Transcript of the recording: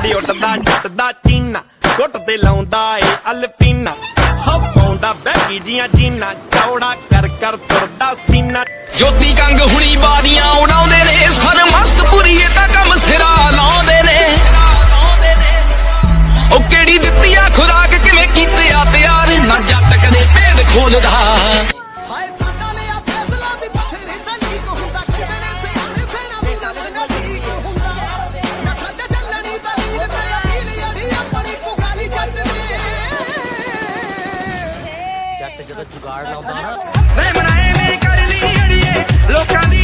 ਮੁੰਡੀ ਉੱਟਦਾ ਜੱਟ ਦਾ ਚੀਨਾ ਗੁੱਟ ਤੇ ਲਾਉਂਦਾ ਏ ਅਲਪੀਨਾ ਸਭ ਪਾਉਂਦਾ ਬੈਗੀ ਜੀਆਂ ਜੀਨਾ ਚੌੜਾ ਕਰ ਕਰ ਤੁਰਦਾ ਸੀਨਾ ਜੋਤੀ ਕੰਗ ਹੁਣੀ ਬਾਦੀਆਂ ਉਡਾਉਂਦੇ ਨੇ ਸਰ ਮਸਤ ਪੁਰੀਏ ਤਾਂ ਕੰਮ ਸਿਰਾ ਲਾਉਂਦੇ ਨੇ ਉਹ ਕਿਹੜੀ ਦਿੱਤੀ ਆ ਖੁਰਾਕ ਕਿਵੇਂ ਕੀਤੇ ਆ ਤਿਆਰ ਨਾ ਜੱਟ ਕਦੇ ਭੇਦ ਖੋਲਦਾ ਹਾਏ ਸਾਡਾ ਲਿਆ ਫੈਸਲਾ ਵੀ ਬਥੇਰੇ ਤਾਂ ਲੀਕ ਹੁੰਦਾ ਕਿਵੇਂ ਸਿਆਣੇ ਸੈਨਾ ਵੀ ਚੱਲਣਾ ਠੀਕ ਹੁੰਦਾ ਨਾ ਸਾਡੇ ਚੱਲਣੀ ਤਾਂ ਲੀਲ ਪਿਆ ਲੀਲ ਯਾਰੀ ਆਪਣੀ ਪੁਗਾਲੀ ਜੱਟ ਨੇ ਜੱਟ ਜਦੋਂ ਜੁਗਾੜ ਲਾਉਂਦਾ ਨਾ ਵੇ ਮਨਾਏ ਨੇ ਕਰ ਲਈ ਅੜੀਏ ਲੋਕਾਂ ਦੀ